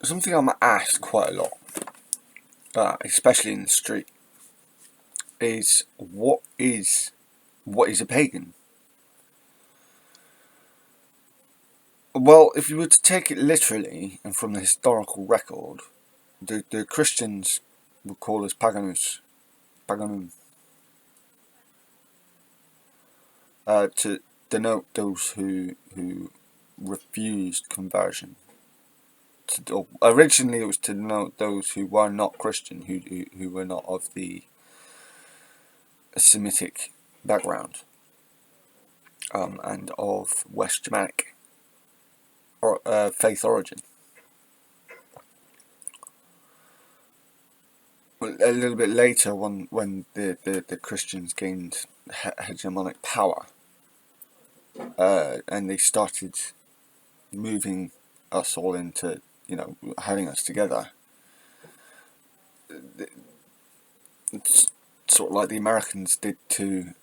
Something I'm asked quite a lot, especially in the street, is what is a pagan? Well, if you were to take it literally and from the historical record, the Christians would call us paganum, to denote those who refused conversion. Originally, it was to denote those who were not Christian, who were not of the Semitic background, and of West Germanic faith origin. Well, a little bit later, when the Christians gained hegemonic power, and they started moving us all into, having us together. It's sort of like the Americans did to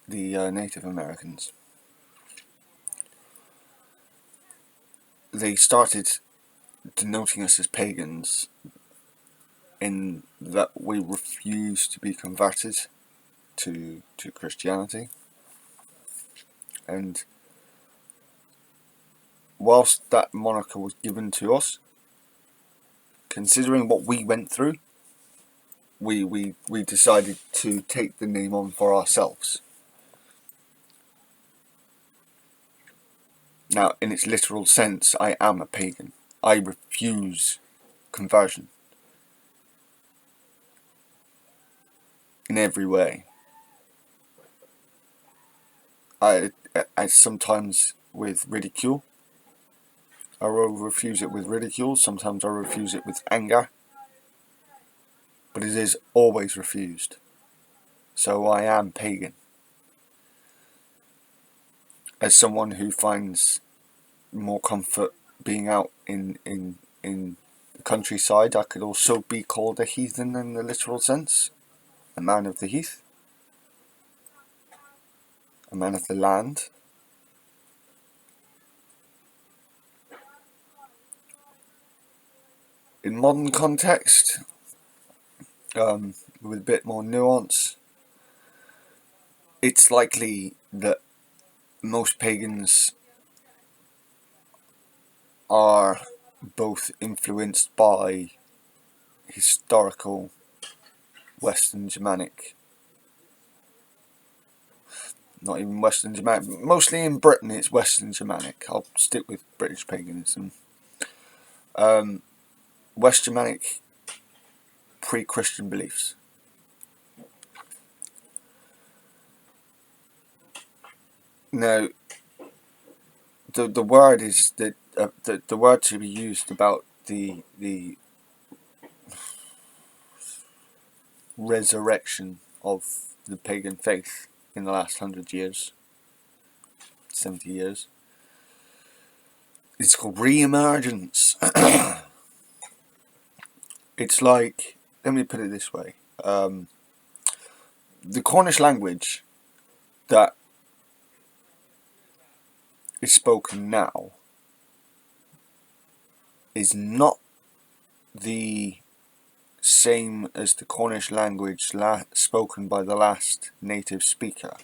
the Native Americans. They started denoting us as pagans in that we refused to be converted to Christianity. And whilst that moniker was given to us, considering what we went through, we decided to take the name on for ourselves. Now, in its literal sense, I am a pagan. I refuse conversion in every way. I sometimes with ridicule. I will refuse it with ridicule. Sometimes I refuse it with anger. But it is always refused. So I am pagan. As someone who finds more comfort being out in the countryside, I could also be called a heathen in the literal sense. A man of the heath. A man of the land. In modern context, with a bit more nuance, it's likely that most pagans are both influenced by historical Western Germanic, not even Western Germanic, mostly in Britain it's Western Germanic. I'll stick with British paganism. West Germanic pre-Christian beliefs. Now, the word is that the word to be used about the resurrection of the pagan faith in the last 100 years, 70 years, it's called re-emergence. It's like, let me put it this way, the Cornish language that is spoken now is not the same as the Cornish language spoken by the last native speaker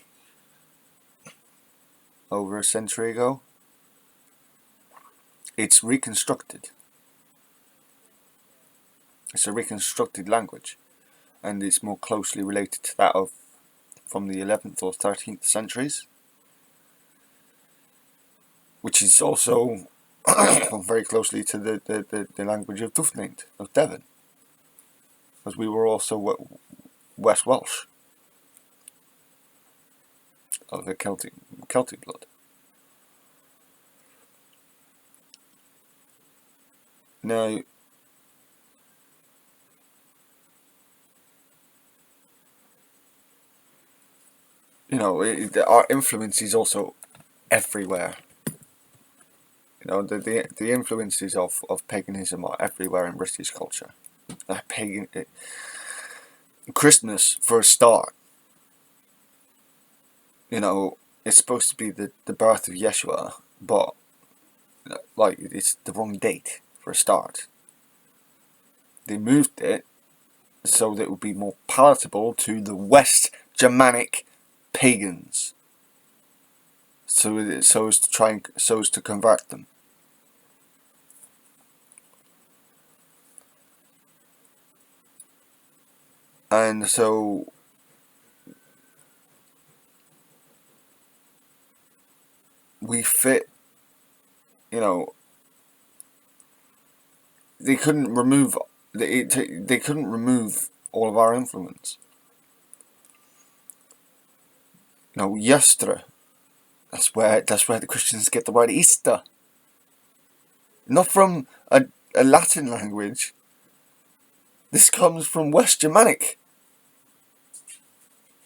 over a century ago. It's reconstructed. It's a reconstructed language, and it's more closely related to that of from the 11th or 13th centuries, which is also very closely to the language of Dufnaint, of Devon, as we were also West Welsh, of the Celtic blood. Now, our influence is also everywhere. The influences of paganism are everywhere in British culture. Christmas, for a start, it's supposed to be the birth of Yeshua, but like, it's the wrong date for a start. They moved it so that it would be more palatable to the West Germanic pagans, so as to convert them. And so we fit, you know, they couldn't remove all of our influence. You know, Yestra, that's where the Christians get the word Easter. Not from a Latin language. This comes from West Germanic.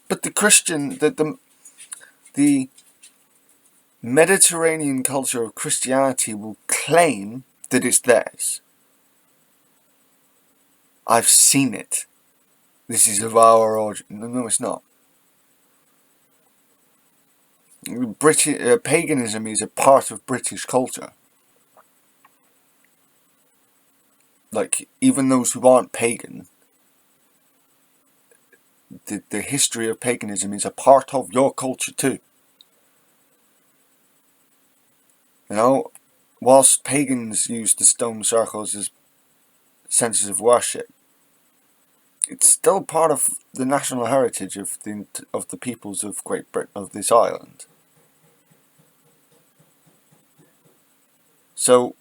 But the Mediterranean culture of Christianity will claim that it's theirs. I've seen it. This is of our origin. No, it's not. Paganism is a part of British culture. Like, even those who aren't pagan, the history of paganism is a part of your culture too. You know, whilst pagans used the stone circles as centres of worship, it's still part of the national heritage of the peoples of Great Britain, of this island. So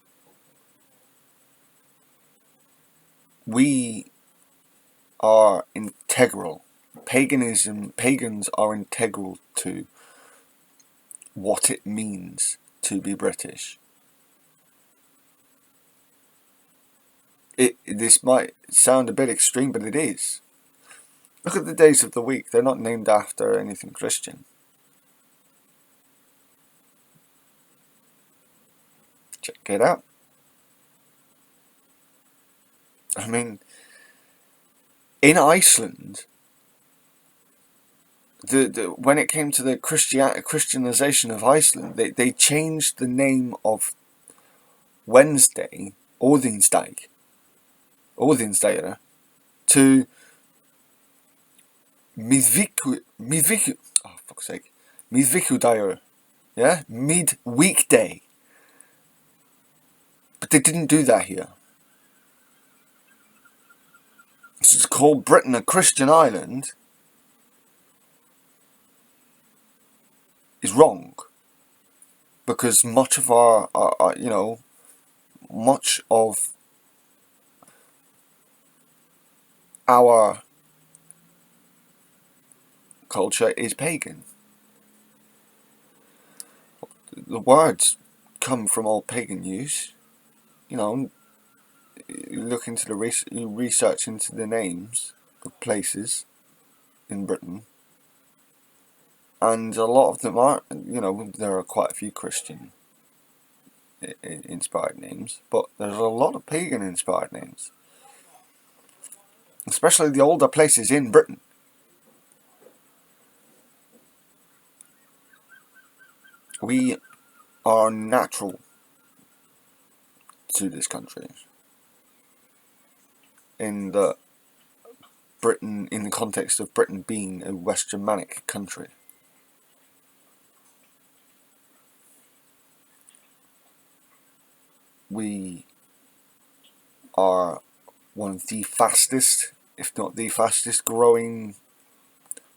we are integral. Pagans are integral to what it means to be British. This might sound a bit extreme, but it is. Look at the days of the week. They're not named after anything Christian. Check it out. I mean, in Iceland, when it came to the Christianization of Iceland, they changed the name of Wednesday, Odin's to Midviku, oh fuck's sake, Midvikudagur, yeah, midweekday. But they didn't do that here. This is called Britain a Christian island. Is wrong, because much of much of our culture is pagan. The words come from old pagan use. You know, you look into you research into the names of places in Britain, and a lot of them are, there are quite a few Christian inspired names, but there's a lot of pagan inspired names, especially the older places in Britain. We are natural to this country in the context of Britain being a West Germanic country. We are one of the fastest, if not the fastest growing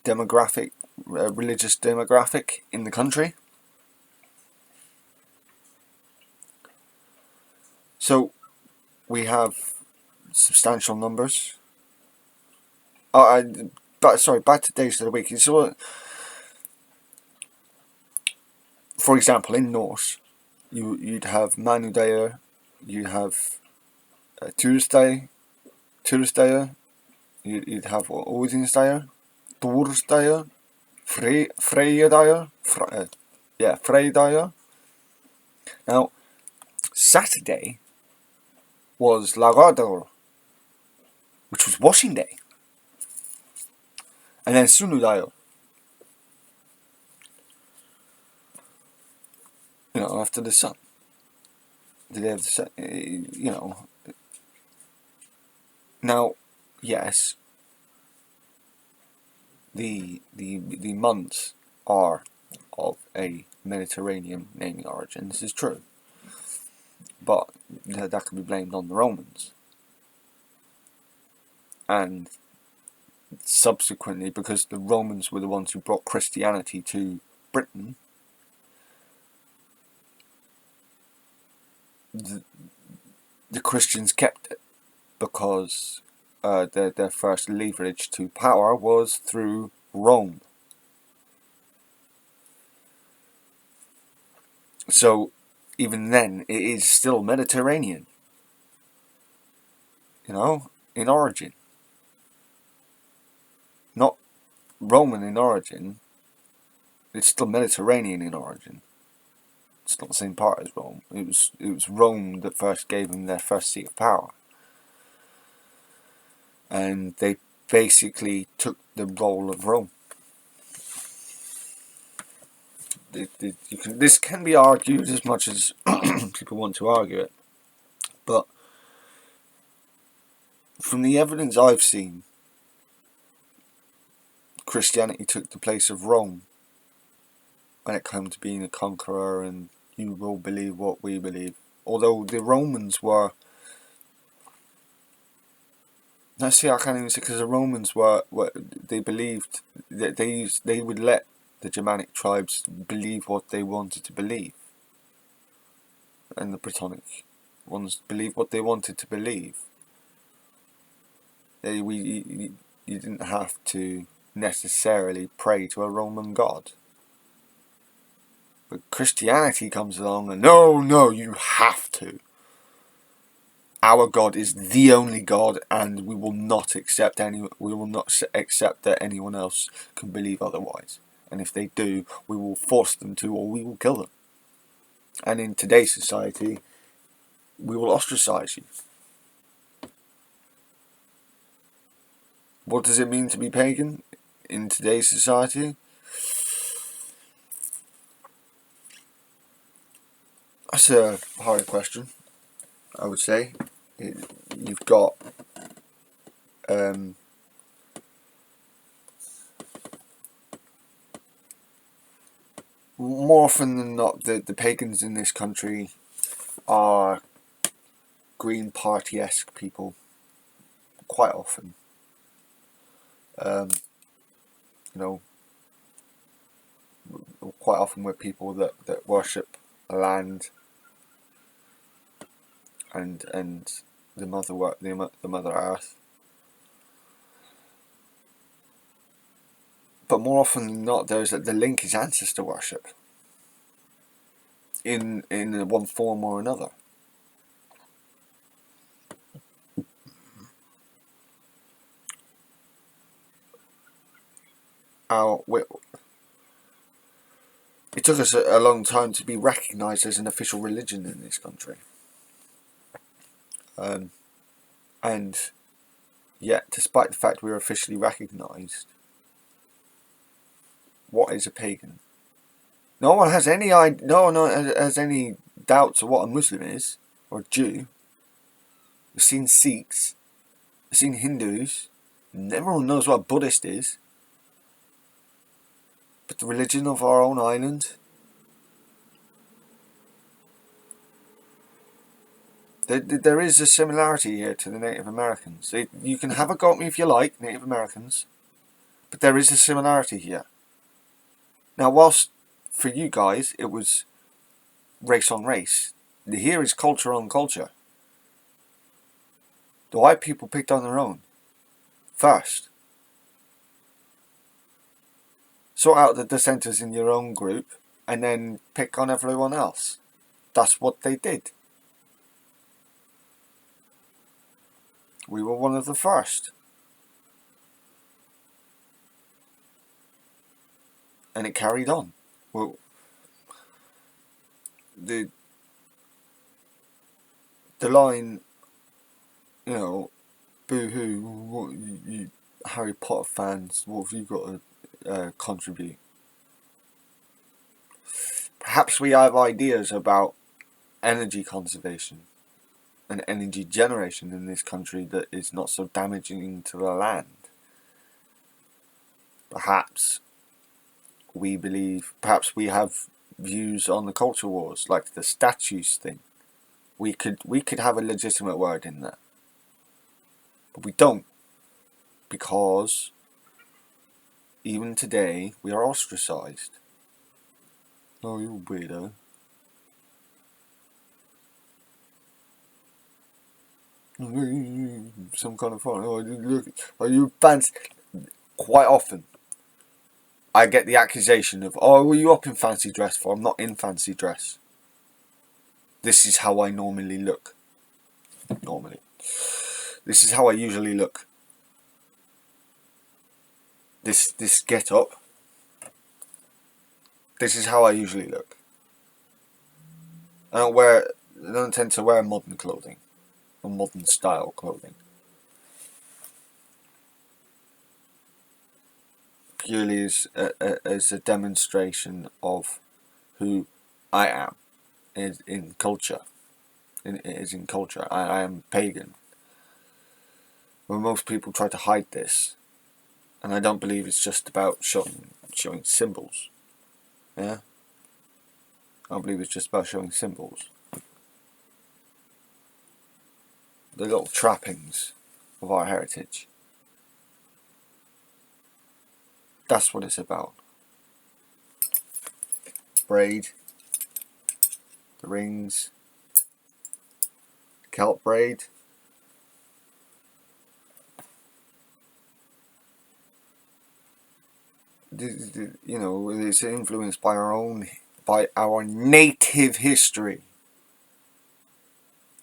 religious demographic in the country. So we have substantial numbers. Back to days of the week. So, for example, in Norse, you'd have Manudayer, you'd have Tuesdayer, you'd have Odinsdayer, Thorsdayer, Freydayer, Freydayer. Now, Saturday was Lagadur, which was washing day, and then Sunudayo, after the sun. Did they have you know? Now, yes, the months are of a Mediterranean naming origin. This is true, but that can be blamed on the Romans, and subsequently, because the Romans were the ones who brought Christianity to Britain, the Christians kept it, because their first leverage to power was through Rome. So even then, it is still Mediterranean, in origin. Not Roman in origin, it's still Mediterranean in origin. It's not the same part as Rome. It was Rome that first gave them their first seat of power. And they basically took the role of Rome. This can be argued as much as people want to argue it, but from the evidence I've seen, Christianity took the place of Rome when it came to being a conqueror, and you will believe what we believe. Although the Romans were... I can't even say, because the Romans were they believed that they would let the Germanic tribes believe what they wanted to believe, and the Brittonic ones believe what they wanted to believe. You didn't have to necessarily pray to a Roman god. But Christianity comes along and no, you have to. Our God is the only God, and we will not accept that anyone else can believe otherwise. And if they do, we will force them to, or we will kill them. And in today's society, we will ostracize you. What does it mean to be pagan in today's society? That's a hard question, I would say. You've got more often than not, the pagans in this country are Green Party-esque people, quite often. Quite often we're people that worship land and the Mother Earth. But more often than not, the link is ancestor worship in one form or another. It took us a long time to be recognised as an official religion in this country. And yet, despite the fact we are officially recognised, what is a pagan? No one has any doubts of what a Muslim is, or a Jew. We've seen Sikhs, we've seen Hindus, and everyone knows what a Buddhist is. But the religion of our own island, there is a similarity here to the Native Americans. You can have a go at me if you like, Native Americans, but there is a similarity here. Now, whilst for you guys it was race on race, here is culture on culture. The white people picked on their own first. Sort out the dissenters in your own group and then pick on everyone else. That's what they did. We were one of the first. And it carried on. Well, the line, boo-hoo, what you Harry Potter fans, what have you got to contribute? Perhaps we have ideas about energy conservation and energy generation in this country that is not so damaging to the land. Perhaps we have views on the culture wars, like the statues thing. We could have a legitimate word in there, but we don't, because even today we are ostracized. Oh, you weirdo. Some kind of fun. Oh, look, are you fancy? Quite often, I get the accusation of, "Oh, were you up in fancy dress for?" I'm not in fancy dress. This is how I normally look. This is how I usually look. This get up. This is how I usually look. I don't tend to wear modern clothing or modern style clothing. Purely as a demonstration of who I am in culture. In culture. I am pagan. Well, most people try to hide this, and I don't believe it's just about showing symbols. Yeah? I don't believe it's just about showing symbols. The little trappings of our heritage. That's what it's about. Braid, the rings, kelp braid. You know, it's influenced by our native history.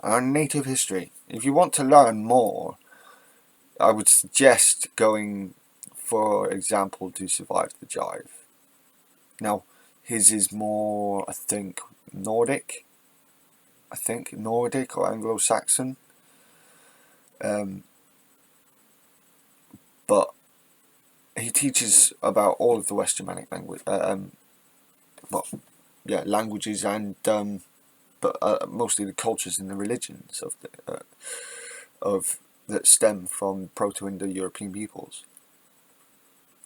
Our native history. If you want to learn more, I would suggest going, for example, to Survive the Jive. Now, his is more, I think, Nordic or Anglo-Saxon. But he teaches about all of the West Germanic language, languages, and but mostly the cultures and the religions of that stem from Proto-Indo-European peoples,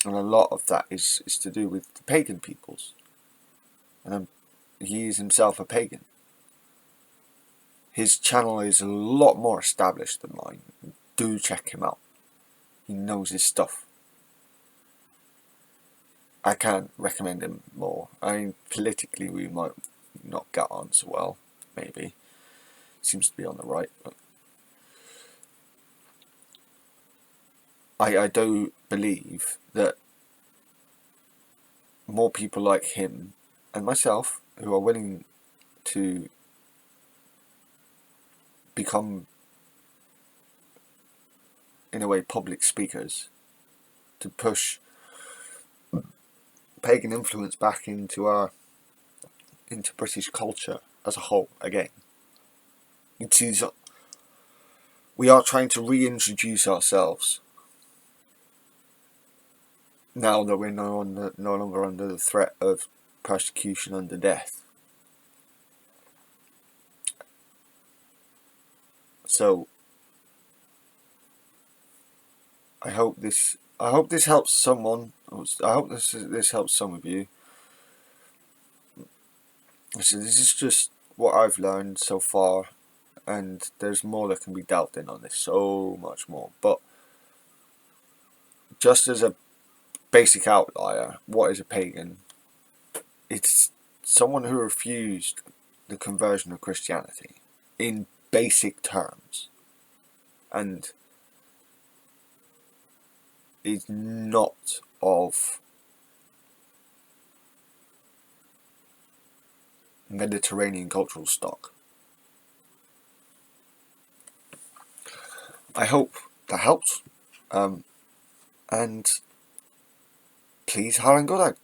and a lot of that is to do with the pagan peoples. And he is himself a pagan. His channel is a lot more established than mine. Do check him out. He knows his stuff. I can't recommend him more. I mean, politically we might not get on so well, maybe. Seems to be on the right, but I do believe that more people like him and myself, who are willing to become, in a way, public speakers, to push pagan influence back into British culture as a whole again. We are trying to reintroduce ourselves now that we're no longer under the threat of persecution and death. So I hope this helps someone. I hope this helps some of you. So this is just what I've learned so far, and there's more that can be delved in on this, so much more. But just as a basic outlier, what is a pagan? It's someone who refused the conversion of Christianity in basic terms, and is not of Mediterranean cultural stock. I hope that helps, and please, Harlan Godag.